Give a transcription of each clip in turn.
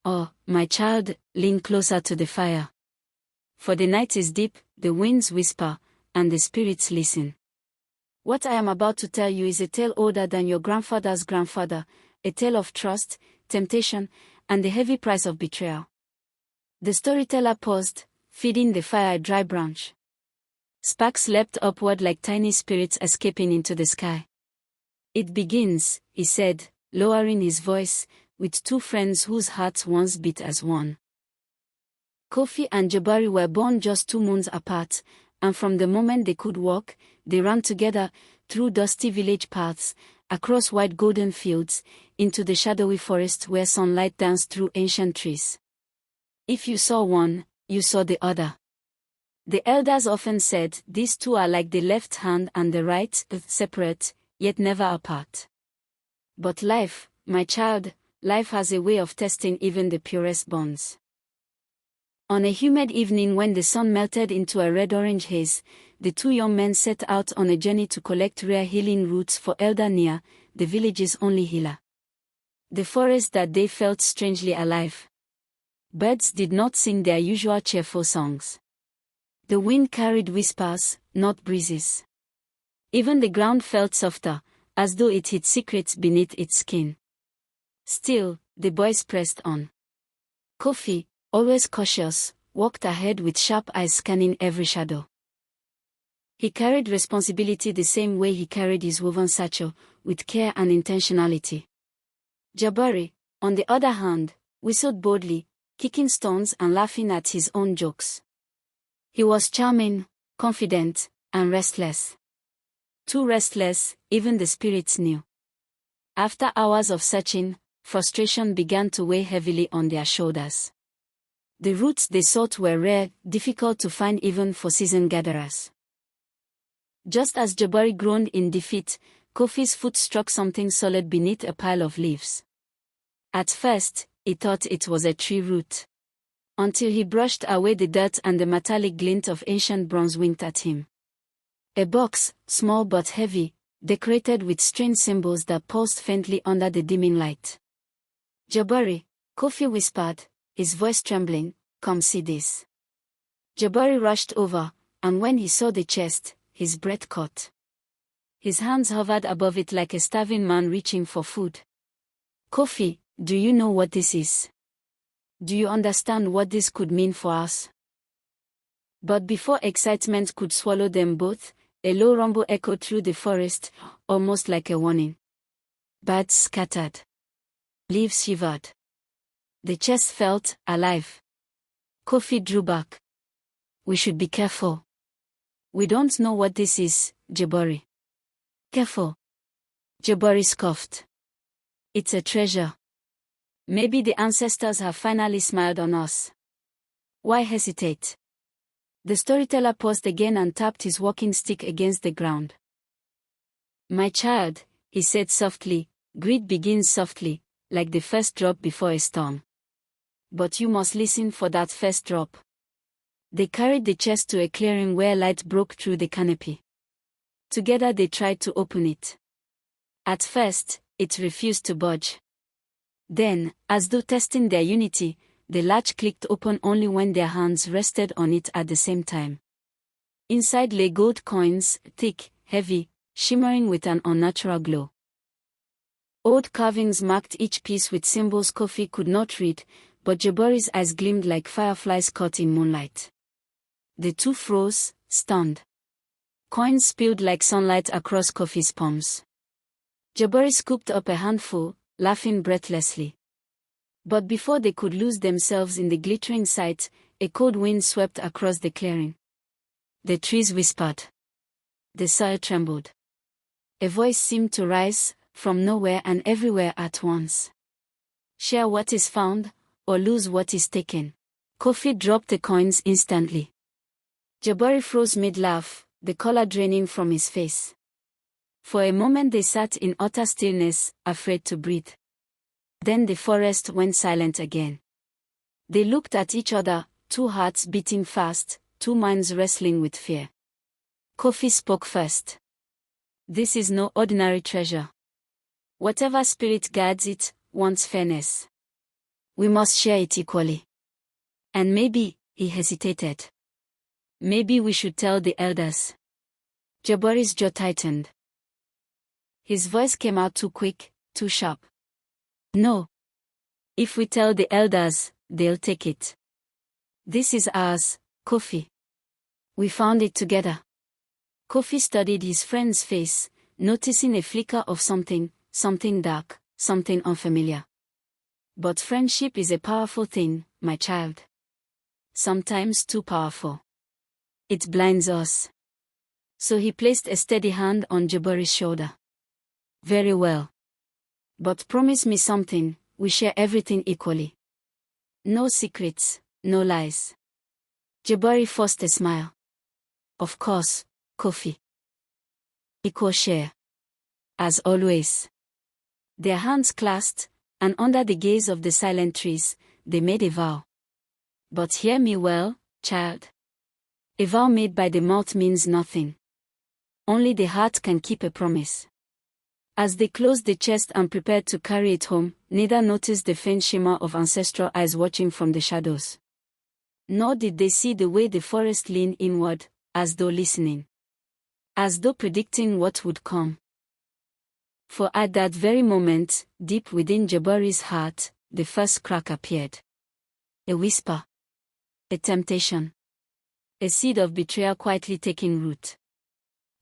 Oh, my child, lean closer to the fire. For the night is deep, the winds whisper, and the spirits listen. What I am about to tell you is a tale older than your grandfather's grandfather, a tale of trust, temptation, and the heavy price of betrayal. The storyteller paused, feeding the fire a dry branch. Sparks leapt upward like tiny spirits escaping into the sky. It begins, he said, lowering his voice, with two friends whose hearts once beat as one. Kofi and Jabari were born just 2 moons apart, and from the moment they could walk, they ran together, through dusty village paths, across wide golden fields, into the shadowy forest where sunlight danced through ancient trees. If you saw one, you saw the other. The elders often said these two are like the left hand and the right, separate, yet never apart. But life, my child, life has a way of testing even the purest bonds. On a humid evening when the sun melted into a red-orange haze, the two young men set out on a journey to collect rare healing roots for Elder Nia, the village's only healer. The forest that day felt strangely alive. Birds did not sing their usual cheerful songs. The wind carried whispers, not breezes. Even the ground felt softer, as though it hid secrets beneath its skin. Still, the boys pressed on. Kofi, always cautious, walked ahead with sharp eyes scanning every shadow. He carried responsibility the same way he carried his woven satchel, with care and intentionality. Jabari, on the other hand, whistled boldly, kicking stones and laughing at his own jokes. He was charming, confident, and restless. Too restless, even the spirits knew. After hours of searching, frustration began to weigh heavily on their shoulders. The roots they sought were rare, difficult to find even for seasoned gatherers. Just as Jabari groaned in defeat, Kofi's foot struck something solid beneath a pile of leaves. At first, he thought it was a tree root. Until he brushed away the dirt and the metallic glint of ancient bronze winked at him. A box, small but heavy, decorated with strange symbols that pulsed faintly under the dimming light. Jabari, Kofi whispered, his voice trembling, come see this. Jabari rushed over, and when he saw the chest, his breath caught. His hands hovered above it like a starving man reaching for food. Kofi, do you know what this is? Do you understand what this could mean for us? But before excitement could swallow them both, a low rumble echoed through the forest, almost like a warning. Birds scattered. Leaves shivered. The chest felt alive. Kofi drew back. We should be careful. We don't know what this is, Jabari. Careful. Jabari scoffed. It's a treasure. Maybe the ancestors have finally smiled on us. Why hesitate? The storyteller paused again and tapped his walking stick against the ground. My child, he said softly, greed begins softly, like the first drop before a storm. But you must listen for that first drop. They carried the chest to a clearing where light broke through the canopy. Together they tried to open it. At first, it refused to budge. Then, as though testing their unity, the latch clicked open only when their hands rested on it at the same time. Inside lay gold coins, thick, heavy, shimmering with an unnatural glow. Old carvings marked each piece with symbols Kofi could not read, but Jabari's eyes gleamed like fireflies caught in moonlight. The two froze, stunned. Coins spilled like sunlight across Kofi's palms. Jabari scooped up a handful, laughing breathlessly. But before they could lose themselves in the glittering sight, a cold wind swept across the clearing. The trees whispered. The soil trembled. A voice seemed to rise, from nowhere and everywhere at once. Share what is found, or lose what is taken. Kofi dropped the coins instantly. Jabari froze mid-laugh, the color draining from his face. For a moment they sat in utter stillness, afraid to breathe. Then the forest went silent again. They looked at each other, two hearts beating fast, two minds wrestling with fear. Kofi spoke first. This is no ordinary treasure. Whatever spirit guards it, wants fairness. We must share it equally. And maybe, he hesitated. Maybe we should tell the elders. Jabari's jaw tightened. His voice came out too quick, too sharp. No. If we tell the elders, they'll take it. This is ours, Kofi. We found it together. Kofi studied his friend's face, noticing a flicker of something dark, something unfamiliar. But friendship is a powerful thing, my child. Sometimes too powerful. It blinds us. So he placed a steady hand on Jabari's shoulder. Very well. But promise me something, we share everything equally. No secrets, no lies. Jabari forced a smile. Of course, Kofi. Equal share. As always. Their hands clasped, and under the gaze of the silent trees, they made a vow. But hear me well, child. A vow made by the mouth means nothing. Only the heart can keep a promise. As they closed the chest and prepared to carry it home, neither noticed the faint shimmer of ancestral eyes watching from the shadows. Nor did they see the way the forest leaned inward, as though listening. As though predicting what would come. For at that very moment, deep within Jabari's heart, the first crack appeared. A whisper. A temptation. A seed of betrayal quietly taking root.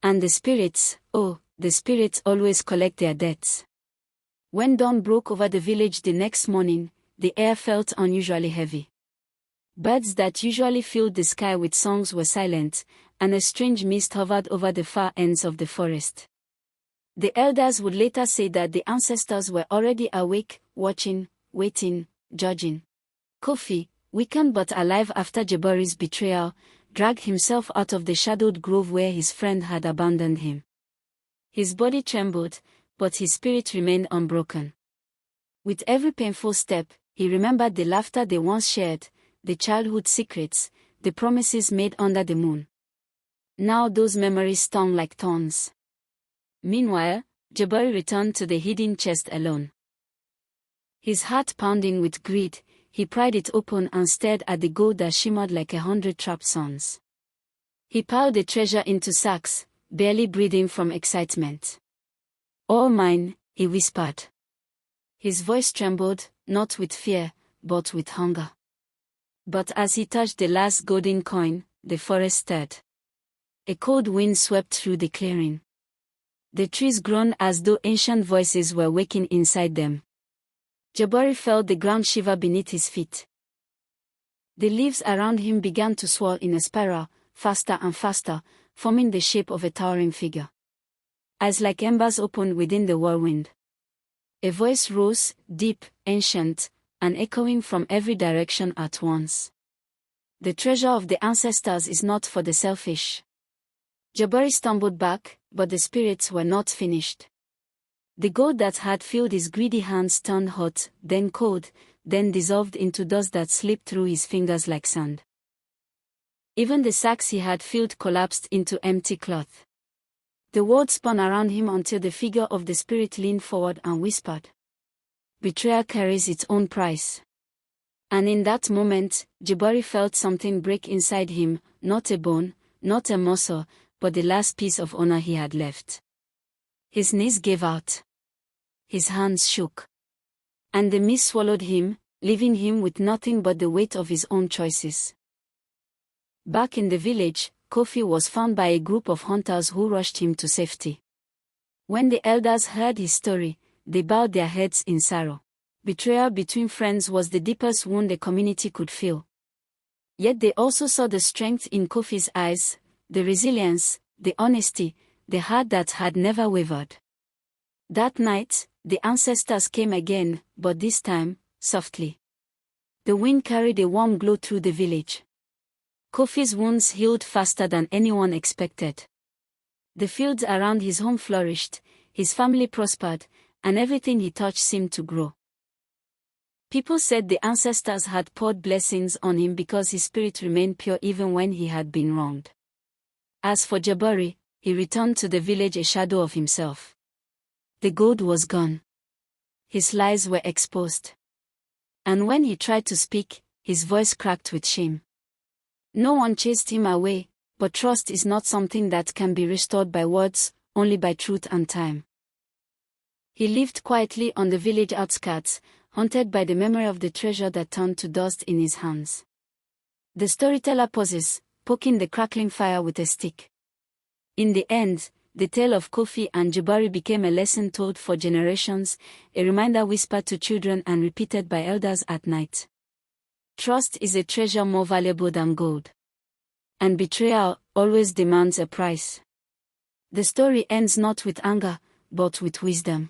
And the spirits, oh, the spirits always collect their debts. When dawn broke over the village the next morning, the air felt unusually heavy. Birds that usually filled the sky with songs were silent, and a strange mist hovered over the far ends of the forest. The elders would later say that the ancestors were already awake, watching, waiting, judging. Kofi, weakened but alive after Jabari's betrayal, dragged himself out of the shadowed grove where his friend had abandoned him. His body trembled, but his spirit remained unbroken. With every painful step, he remembered the laughter they once shared, the childhood secrets, the promises made under the moon. Now those memories stung like thorns. Meanwhile, Jabari returned to the hidden chest alone. His heart pounding with greed, he pried it open and stared at the gold that shimmered like 100 trapped suns. He piled the treasure into sacks, barely breathing from excitement. All mine, he whispered. His voice trembled, not with fear, but with hunger. But as he touched the last golden coin, the forest stirred. A cold wind swept through the clearing. The trees groaned as though ancient voices were waking inside them. Jabari felt the ground shiver beneath his feet. The leaves around him began to swirl in a spiral, faster and faster, forming the shape of a towering figure. Eyes like embers opened within the whirlwind. A voice rose, deep, ancient, and echoing from every direction at once. The treasure of the ancestors is not for the selfish. Jabari stumbled back, but the spirits were not finished. The gold that had filled his greedy hands turned hot, then cold, then dissolved into dust that slipped through his fingers like sand. Even the sacks he had filled collapsed into empty cloth. The world spun around him until the figure of the spirit leaned forward and whispered, "Betrayal carries its own price." And in that moment, Jabari felt something break inside him, not a bone, not a muscle, but the last piece of honor he had left. His knees gave out. His hands shook. And the mist swallowed him, leaving him with nothing but the weight of his own choices. Back in the village, Kofi was found by a group of hunters who rushed him to safety. When the elders heard his story, they bowed their heads in sorrow. Betrayal between friends was the deepest wound the community could feel. Yet they also saw the strength in Kofi's eyes, the resilience, the honesty, the heart that had never wavered. That night, the ancestors came again, but this time, softly. The wind carried a warm glow through the village. Kofi's wounds healed faster than anyone expected. The fields around his home flourished, his family prospered, and everything he touched seemed to grow. People said the ancestors had poured blessings on him because his spirit remained pure even when he had been wronged. As for Jabari, he returned to the village a shadow of himself. The gold was gone. His lies were exposed. And when he tried to speak, his voice cracked with shame. No one chased him away, but trust is not something that can be restored by words, only by truth and time. He lived quietly on the village outskirts, haunted by the memory of the treasure that turned to dust in his hands. The storyteller pauses, poking the crackling fire with a stick. In the end, the tale of Kofi and Jabari became a lesson told for generations, a reminder whispered to children and repeated by elders at night. Trust is a treasure more valuable than gold. And betrayal always demands a price. The story ends not with anger, but with wisdom.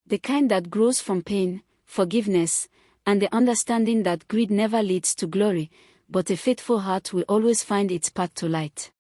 The kind that grows from pain, forgiveness, and the understanding that greed never leads to glory, but a faithful heart will always find its path to light.